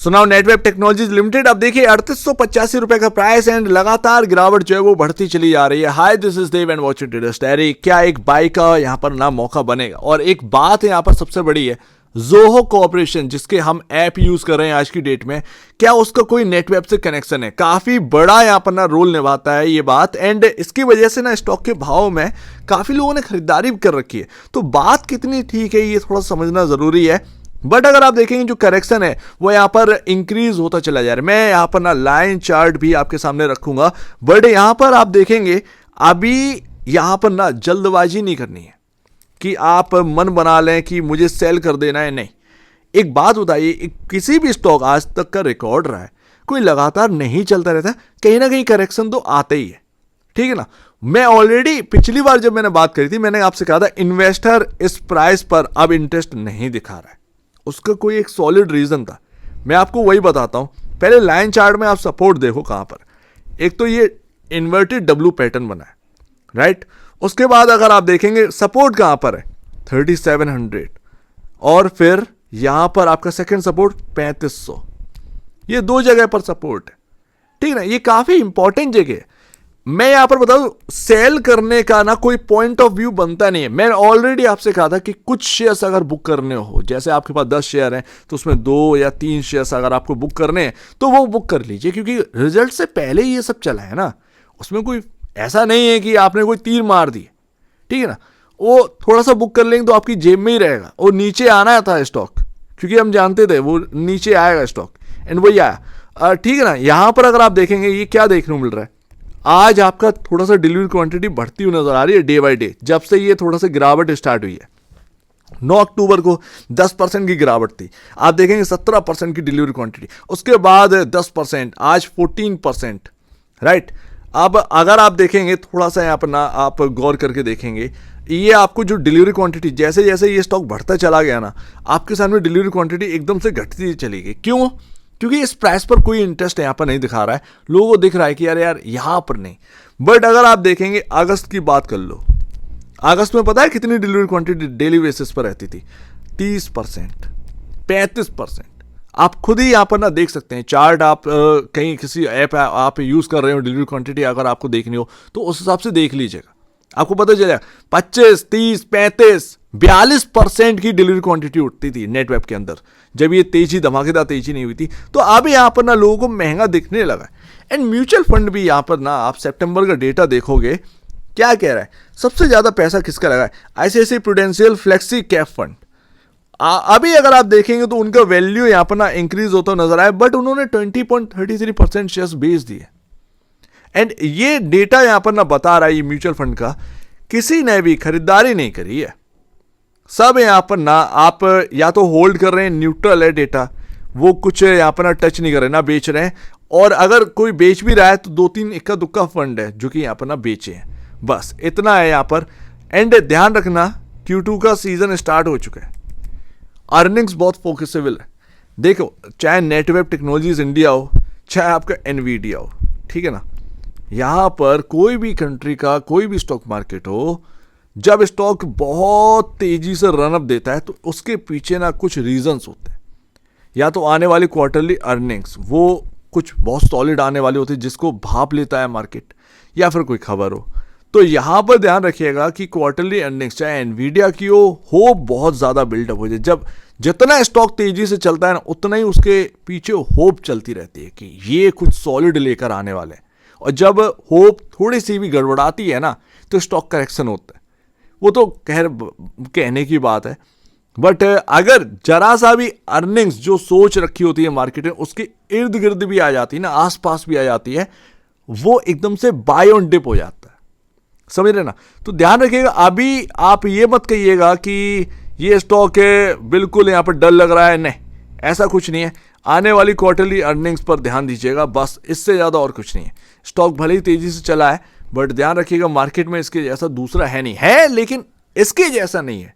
So now Netweb technologies limited, अब देखिए 3885 का प्राइस एंड लगातार गिरावट जो है वो बढ़ती चली जा रही है। Hi this is Dev and watching traders diary. क्या एक बाई का यहाँ पर ना मौका बनेगा? और एक बात यहाँ पर सबसे बड़ी है, जोहो कॉर्पोरेशन जिसके हम ऐप यूज कर रहे हैं आज की डेट में, क्या उसका कोई नेटवेब से कनेक्शन है? काफी बड़ा यहाँ पर ना रोल निभाता है ये बात, एंड इसकी वजह से ना स्टॉक के भाव में काफी लोगों ने खरीदारी कर रखी है। तो बात कितनी ठीक है ये थोड़ा समझना जरूरी है। बट अगर आप देखेंगे जो करेक्शन है वो यहाँ पर इंक्रीज होता चला जा रहा है। मैं यहाँ पर ना लाइन चार्ट भी आपके सामने रखूंगा, बट यहाँ पर आप देखेंगे अभी यहाँ पर ना जल्दबाजी नहीं करनी है कि आप मन बना लें कि मुझे सेल कर देना है, नहीं। एक बात बताइए, किसी भी स्टॉक आज तक का रिकॉर्ड रहा है, कोई लगातार नहीं चलता रहता, कहीं ना कहीं करेक्शन तो आते ही है, ठीक है ना। मैं ऑलरेडी पिछली बार जब मैंने बात करी थी, मैंने आपसे कहा था इन्वेस्टर इस प्राइस पर अब इंटरेस्ट नहीं दिखा रहा है। उसका कोई एक सॉलिड रीजन था, मैं आपको वही बताता हूं। पहले लाइन चार्ट में आप सपोर्ट देखो कहां पर। एक तो ये इन्वर्टेड डब्ल्यू पैटर्न बना है, राइट। उसके बाद अगर आप देखेंगे सपोर्ट कहां पर है 3700, और फिर यहां पर आपका सेकंड सपोर्ट 3500। ये दो जगह पर सपोर्ट है, ठीक है ना। ये काफी इंपॉर्टेंट जगह है। मैं यहां पर बताऊं, सेल करने का ना कोई पॉइंट ऑफ व्यू बनता नहीं है। मैंने ऑलरेडी आपसे कहा था कि कुछ शेयर्स अगर बुक करने हो, जैसे आपके पास 10 शेयर हैं तो उसमें 2 या 3 शेयर्स अगर आपको बुक करने हैं तो वो बुक कर लीजिए, क्योंकि रिजल्ट से पहले ही ये सब चला है ना। उसमें कोई ऐसा नहीं है कि आपने कोई तीर मार दी, ठीक है ना। वो थोड़ा सा बुक कर लेंगे तो आपकी जेब में ही रहेगा। वो नीचे आना था स्टॉक, क्योंकि हम जानते थे वो नीचे आएगा स्टॉक, एंड वही आया, ठीक है ना। यहां पर अगर आप देखेंगे ये क्या देखने को मिल रहा है, आज आपका थोड़ा सा डिलीवरी क्वांटिटी बढ़ती हुई नजर आ रही है डे बाय डे, जब से ये थोड़ा सा गिरावट स्टार्ट हुई है। 9 अक्टूबर को 10% की गिरावट थी, आप देखेंगे 17% की डिलीवरी क्वांटिटी, उसके बाद 10%, आज 14%, राइट। अब अगर आप देखेंगे थोड़ा सा यहाँ पर ना आप गौर करके देखेंगे, ये आपको जो डिलीवरी क्वांटिटी जैसे जैसे ये स्टॉक बढ़ता चला गया ना, आपके सामने डिलीवरी क्वांटिटी एकदम से घटती चली गई। क्यों? क्योंकि इस प्राइस पर कोई इंटरेस्ट यहाँ पर नहीं दिखा रहा है, लोगों को दिख रहा है कि यार यहाँ पर नहीं। बट अगर आप देखेंगे अगस्त की बात कर लो, अगस्त में पता है कितनी डिलीवरी क्वांटिटी डेली बेसिस पर रहती थी? 30%, 35%। आप खुद ही यहाँ पर ना देख सकते हैं चार्ट। आप कहीं किसी ऐप आप यूज कर रहे हो, डिलीवरी क्वांटिटी अगर आपको देखनी हो तो उस हिसाब से देख लीजिएगा, आपको पता चलेगा 25, 30, 35, 42% की डिलीवरी क्वांटिटी उठती थी नेटवेब के अंदर, जब ये तेजी धमाकेदार तेजी नहीं हुई थी। तो अब यहाँ पर ना लोगों को महंगा दिखने लगा। एंड म्यूचुअल फंड भी यहाँ पर ना आप सितंबर का डेटा देखोगे, क्या कह रहा है, सबसे ज्यादा पैसा किसका लगा है? ICICI prudential flexi cap fund. अभी अगर आप देखेंगे तो उनका वैल्यू यहाँ पर ना इंक्रीज होता नजर आया, बट उन्होंने 20.33% शेयर्स बेच दिए। एंड ये डेटा यहां पर ना बता रहा है, ये म्यूचुअल फंड का, किसी ने भी खरीदारी नहीं करी है। सब यहां पर ना आप या तो होल्ड कर रहे हैं, न्यूट्रल है डेटा, वो कुछ यहां पर ना टच नहीं कर रहे, ना बेच रहे हैं। और अगर कोई बेच भी रहा है तो 2-3 इक्का दुक्का फंड है जो कि यहां पर ना बेचे हैं, बस इतना है यहां पर। एंड ध्यान रखना, Q2 का सीजन स्टार्ट हो चुका है, अर्निंग्स बहुत फोकसेबल है। देखो, चाहे नेटवेब टेक्नोलॉजीज इंडिया हो, चाहे आपका एनवीडिया हो, ठीक है ना, यहां पर कोई भी कंट्री का कोई भी स्टॉक मार्केट हो, जब स्टॉक बहुत तेजी से रनअप देता है तो उसके पीछे ना कुछ रीजंस होते हैं। या तो आने वाली क्वार्टरली अर्निंग्स वो कुछ बहुत सॉलिड आने वाली होती है जिसको भाप लेता है मार्केट, या फिर कोई खबर हो। तो यहां पर ध्यान रखिएगा कि क्वार्टरली अर्निंग्स चाहे एनवीडिया की हो बहुत ज्यादा बिल्डअप हो जाए। जब जितना स्टॉक तेजी से चलता है ना, उतना ही उसके पीछे होप चलती रहती है कि ये कुछ सॉलिड लेकर आने वाले हैं। और जब होप थोड़ी सी भी गड़बड़ाती है ना, तो स्टॉक करेक्शन होता है। वो तो कहने की बात है, बट अगर जरा सा भी अर्निंग्स जो सोच रखी होती है मार्केट में उसके इर्द गिर्द भी आ जाती है ना, आसपास भी आ जाती है, वो एकदम से बाय ऑन डिप हो जाता है, समझ रहे ना। तो ध्यान रखिएगा, अभी आप ये मत कहिएगा कि ये स्टॉक है बिल्कुल यहाँ पर डर लग रहा है, नहीं, ऐसा कुछ नहीं है। आने वाली क्वार्टरली अर्निंग्स पर ध्यान दीजिएगा, बस, इससे ज़्यादा और कुछ नहीं है। स्टॉक भले ही तेजी से चला है, बट ध्यान रखिएगा मार्केट में इसके जैसा दूसरा है नहीं, है लेकिन इसके जैसा नहीं है।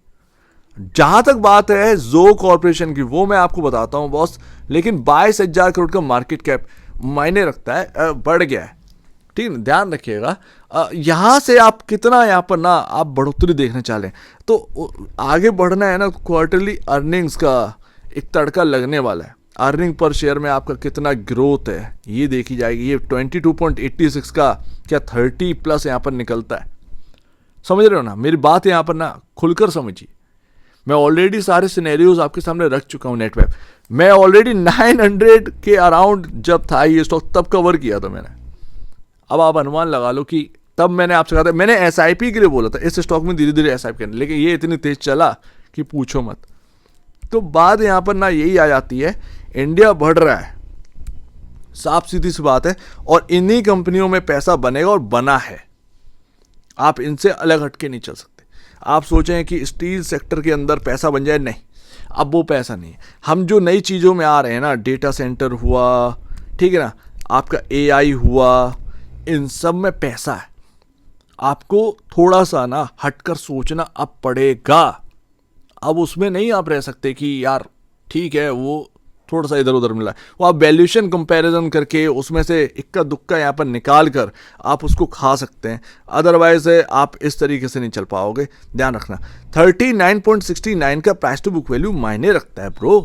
जहां तक बात है जो कॉर्पोरेशन की, वो मैं आपको बताता हूं बॉस, लेकिन 22,000 करोड़ का मार्केट कैप मायने रखता है, बढ़ गया है, ठीक है, ध्यान रखिएगा। यहां से आप कितना यहां पर ना आप बढ़ोतरी देखना चाह रहे हैं तो आगे बढ़ना है ना, क्वार्टरली अर्निंग्स का एक तड़का लगने वाला है। अर्निंग पर शेयर में आपका कितना ग्रोथ है ये देखी जाएगी। ये 22.86 का क्या 30 प्लस यहाँ पर निकलता है। समझ रहे हो ना मेरी बात, यहाँ पर ना खुलकर समझिए। मैं ऑलरेडी सारे सिनेरियोज आपके सामने रख चुका हूँ। नेटवेब मैं ऑलरेडी 900 के अराउंड जब था ये स्टॉक तब कवर किया था मैंने। अब आप अनुमान लगा लो कि तब मैंने आपसे कहा था, मैंने एसआईपी के लिए बोला था इस स्टॉक में धीरे धीरे एसआईपी करने, लेकिन ये इतनी तेज चला कि पूछो मत। तो बात यहाँ पर ना यही आ जाती है, इंडिया बढ़ रहा है, साफ सीधी सी बात है, और इन्हीं कंपनियों में पैसा बनेगा और बना है। आप इनसे अलग हटके नहीं चल सकते। आप सोचें कि स्टील सेक्टर के अंदर पैसा बन जाए, नहीं, अब वो पैसा नहीं है। हम जो नई चीज़ों में आ रहे हैं ना, डेटा सेंटर हुआ, ठीक है ना, आपका एआई हुआ, इन सब में पैसा है। आपको थोड़ा सा ना हटकर सोचना अब पड़ेगा। अब उसमें नहीं आप रह सकते कि यार ठीक है वो थोड़ा सा इधर उधर मिला, वो आप वैल्यूएशन कंपैरिजन करके उसमें से इक्का दुक्का यहाँ पर निकाल कर आप उसको खा सकते हैं। अदरवाइज आप इस तरीके से नहीं चल पाओगे। ध्यान रखना 39.69 का प्राइस टू बुक वैल्यू मायने रखता है ब्रो,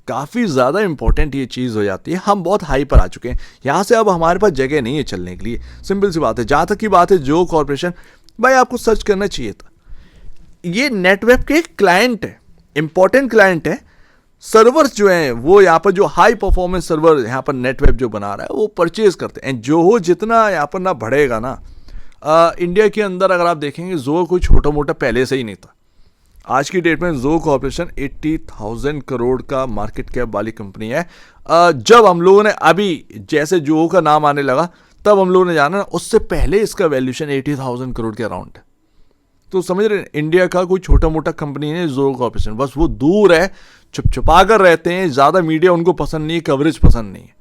काफ़ी ज़्यादा इंपॉर्टेंट ये चीज़ हो जाती है। हम बहुत हाई पर आ चुके हैं, यहाँ से अब हमारे पास जगह नहीं है चलने के लिए। सिंपल सी बात है। जहाँ तक की बात है जो कॉर्पोरेशन, भाई आपको सर्च करना चाहिए था। ये नेटवेब के क्लाइंट है, इंपॉर्टेंट क्लाइंट है। सर्वर्स जो हैं वो यहाँ पर जो हाई परफॉर्मेंस सर्वर यहाँ पर नेटवेब जो बना रहा है वो परचेज करते हैं। जो हो जितना यहाँ पर ना बढ़ेगा ना, इंडिया के अंदर अगर आप देखेंगे जो कोई छोटा मोटा पहले से ही नहीं था। आज की डेट में जो कॉर्पोरेशन 80,000 करोड़ का मार्केट कैप वाली कंपनी है। जब हम लोगों ने अभी जैसे जो का नाम आने लगा तब हम लोगों ने जाना, उससे पहले इसका वैल्यूएशन 80,000 करोड़ के अराउंड है। तो समझ रहे हैं, इंडिया का कोई छोटा मोटा कंपनी है जो कॉर्पोरेशन, बस वो दूर है, छुप छुपा कर रहते हैं, ज़्यादा मीडिया उनको पसंद नहीं है, कवरेज पसंद नहीं है।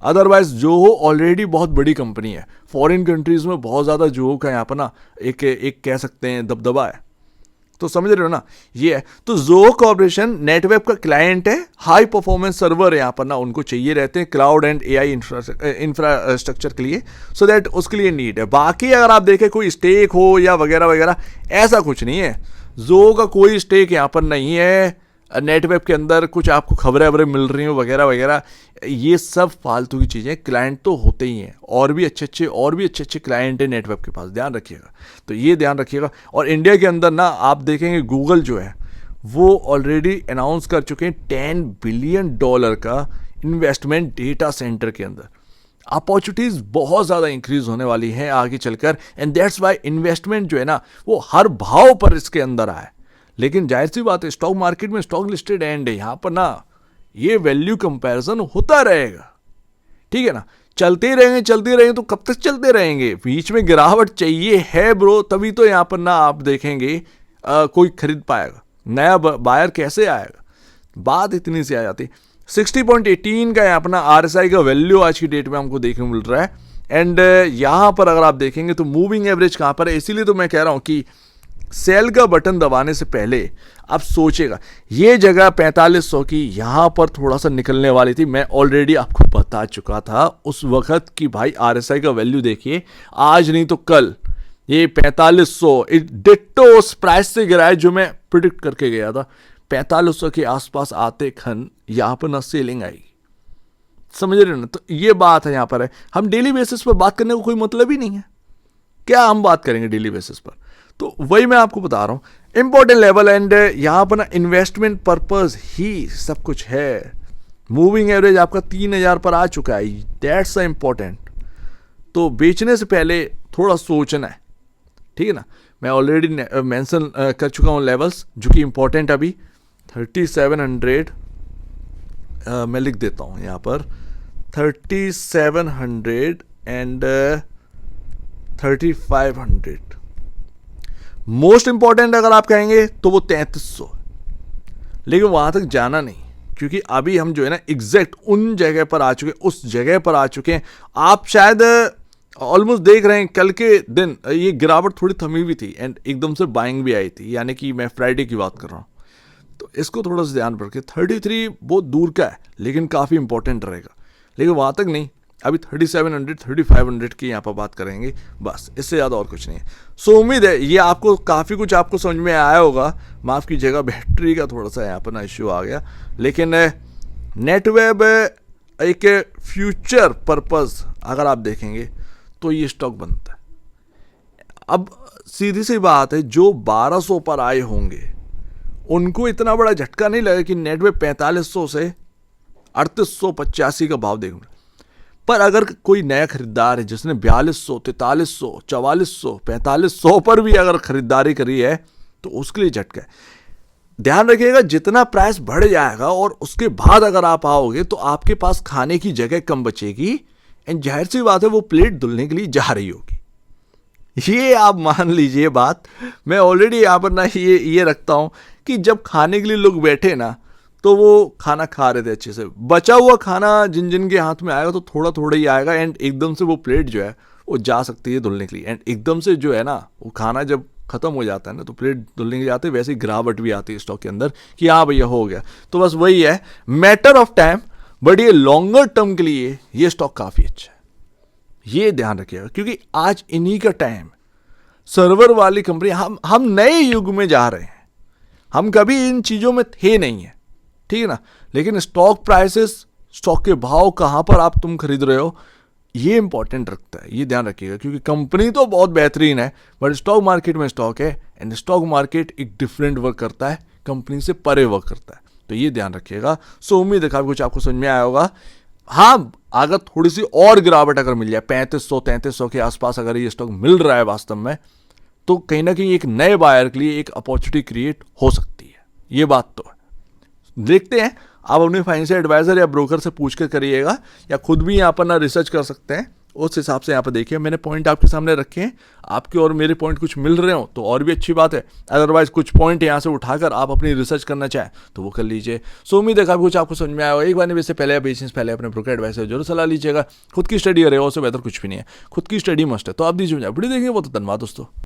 अदरवाइज जो हो ऑलरेडी बहुत बड़ी कंपनी है, फॉरेन कंट्रीज़ में बहुत ज़्यादा जो का यहाँ पर ना एक कह सकते हैं दबदबा है। तो समझ रहे हो ना, ये है। तो जो कॉर्पोरेशन नेटवेब का क्लाइंट है, हाई परफॉर्मेंस सर्वर यहाँ पर ना उनको चाहिए रहते हैं क्लाउड एंड एआई इंफ्रास्ट्रक्चर के लिए, सो दैट उसके लिए नीड है। बाकी अगर आप देखें कोई स्टेक हो या वगैरह वगैरह, ऐसा कुछ नहीं है। जो का कोई स्टेक यहाँ पर नहीं है नेटवेब के अंदर। कुछ आपको खबरें वबरें मिल रही हो वगैरह वगैरह, ये सब फालतू की चीज़ें। क्लाइंट तो होते ही हैं, और भी अच्छे क्लाइंट हैं नेटवेब के पास, ध्यान रखिएगा। तो ये ध्यान रखिएगा। और इंडिया के अंदर ना आप देखेंगे गूगल जो है वो ऑलरेडी अनाउंस कर चुके हैं $10 बिलियन का इन्वेस्टमेंट डेटा सेंटर के अंदर। अपॉर्चुनिटीज़ बहुत ज़्यादा इंक्रीज होने वाली हैं आगे चलकर, एंड दैट्स वाई इन्वेस्टमेंट जो है ना वो हर भाव पर इसके अंदर आए। लेकिन जाहिर सी बात है, स्टॉक मार्केट में स्टॉक लिस्टेड एंड है, यहाँ पर ना ये वैल्यू कंपैरिजन होता रहेगा, ठीक है ना। चलते रहेंगे तो कब तक चलते रहेंगे? बीच में गिरावट चाहिए है ब्रो, तभी तो यहाँ पर ना आप देखेंगे कोई खरीद पाएगा, नया बायर कैसे आएगा। बात इतनी सी आ जाती। 60.18 का यहाँ पर ना RSI का वैल्यू आज की डेट में हमको देखने मिल रहा है। एंड यहाँ पर अगर आप देखेंगे तो मूविंग एवरेज कहाँ पर है, इसीलिए तो मैं कह रहा हूँ कि सेल का बटन दबाने से पहले आप सोचेगा। ये जगह 4500 की यहाँ पर थोड़ा सा निकलने वाली थी, मैं ऑलरेडी आपको बता चुका था उस वक्त कि भाई RSI का वैल्यू देखिए, आज नहीं तो कल ये 4500 डिट्टो उस प्राइस से गिरा है जो मैं प्रिडिक्ट करके गया था। 4500 के आसपास आते खन यहाँ पर ना सेलिंग आएगी, समझ रहे हो ना। तो ये बात है यहाँ पर है। हम डेली बेसिस पर बात करने को कोई मतलब ही नहीं है, क्या हम बात करेंगे डेली बेसिस पर? तो वही मैं आपको बता रहा हूँ, इंपॉर्टेंट लेवल एंड यहाँ पर ना इन्वेस्टमेंट पर्पस ही सब कुछ है। मूविंग एवरेज आपका 3000 पर आ चुका है, दैट्स इंपॉर्टेंट। तो बेचने से पहले थोड़ा सोचना है, ठीक है ना। मैं ऑलरेडी मेंशन कर चुका हूँ लेवल्स जो कि इंपॉर्टेंट। अभी 3700 मैं लिख देता हूँ यहाँ पर, 3700 एंड 3500। मोस्ट इंपॉर्टेंट अगर आप कहेंगे तो वो 3300, लेकिन वहां तक जाना नहीं, क्योंकि अभी हम जो है ना एग्जैक्ट उन जगह पर आ चुके हैं, उस जगह पर आ चुके हैं। आप शायद ऑलमोस्ट देख रहे हैं कल के दिन ये गिरावट थोड़ी थमी हुई थी एंड एकदम से बाइंग भी आई थी, यानी कि मैं फ्राइडे की बात कर रहा हूँ। तो इसको थोड़ा सा ध्यान रखें। 33 बहुत दूर का है लेकिन काफ़ी इंपॉर्टेंट रहेगा, लेकिन वहाँ तक नहीं। अभी 3700 3500 की यहाँ पर बात करेंगे, बस इससे ज़्यादा और कुछ नहीं है। सो उम्मीद है ये आपको काफ़ी कुछ आपको समझ में आया होगा। माफ़ कीजिएगा बैटरी का थोड़ा सा यहाँ पर ना इश्यू आ गया, लेकिन नेटवेब एक फ्यूचर पर्पस अगर आप देखेंगे तो ये स्टॉक बनता है। अब सीधी सी बात है, जो 1200 पर आए होंगे उनको इतना बड़ा झटका नहीं लगा कि नेटवेब 4500 से 3885 का भाव देखूंगा। पर अगर कोई नया खरीदार है जिसने 4200, 4300, 4400, 4500 पर भी अगर खरीदारी करी है तो उसके लिए झटका है। ध्यान रखिएगा, जितना प्राइस बढ़ जाएगा और उसके बाद अगर आप आओगे तो आपके पास खाने की जगह कम बचेगी एंड जाहिर सी बात है वो प्लेट धुलने के लिए जा रही होगी। ये आप मान लीजिए बात। मैं ऑलरेडी यहाँ पर ना ये रखता हूँ कि जब खाने के लिए लोग बैठे ना तो वो खाना खा रहे थे अच्छे से, बचा हुआ खाना जिन जिन के हाथ में आएगा तो थोड़ा थोड़ा ही आएगा एंड एकदम से वो प्लेट जो है वो जा सकती है धुलने के लिए। एंड एकदम से जो है ना वो खाना जब खत्म हो जाता है ना तो प्लेट धुलने के जाते, वैसे ही गिरावट भी आती है स्टॉक के अंदर कि हाँ भैया हो गया। तो बस वही है, मैटर ऑफ टाइम, बट ये लॉन्गर टर्म के लिए ये स्टॉक काफी अच्छा है, ये ध्यान रखिएगा। क्योंकि आज इन्हीं का टाइम, सर्वर वाली कंपनी, हम नए युग में जा रहे हैं, हम कभी इन चीजों में थे नहीं है, ठीक है ना। लेकिन स्टॉक प्राइसेस, स्टॉक के भाव कहां पर आप तुम खरीद रहे हो, ये इंपॉर्टेंट रखता है, ये ध्यान रखिएगा। क्योंकि कंपनी तो बहुत बेहतरीन है बट स्टॉक मार्केट में स्टॉक है एंड स्टॉक मार्केट एक डिफरेंट वर्क करता है, कंपनी से परे वर्क करता है, तो ये ध्यान रखिएगा। सो उम्मीद है काफी कुछ आपको समझ में आया होगा। हाँ, अगर थोड़ी सी और गिरावट अगर मिल जाए 3500-3300 के आसपास अगर ये स्टॉक मिल रहा है वास्तव में, तो कहीं ना कहीं एक नए बायर के लिए एक अपॉर्चुनिटी क्रिएट हो सकती है, ये बात तो है। देखते हैं, आप अपने फाइनेंशियल एडवाइजर या ब्रोकर से पूछ कर करिएगा या खुद भी यहाँ पर ना रिसर्च कर सकते हैं, उस हिसाब से यहाँ पर देखिए। मैंने पॉइंट आपके सामने रखे हैं, आपके और मेरे पॉइंट कुछ मिल रहे हो तो और भी अच्छी बात है, अदरवाइज कुछ पॉइंट यहाँ से उठाकर आप अपनी रिसर्च करना चाहें तो वो कर लीजिए। सो उम्मीद है काफी कुछ आपको समझ में आया होगा। एक बार नहीं, पहले बेसिस पहले अपने ब्रोकर एडवाइजर जरूर सलाह लीजिएगा। खुद की स्टडी रहेगा, उससे बेहतर कुछ भी नहीं है, खुद की स्टडी मस्ट है। तो आप दीजिए वीडियो देखेंगे, वो तो धन्यवाद दोस्तों।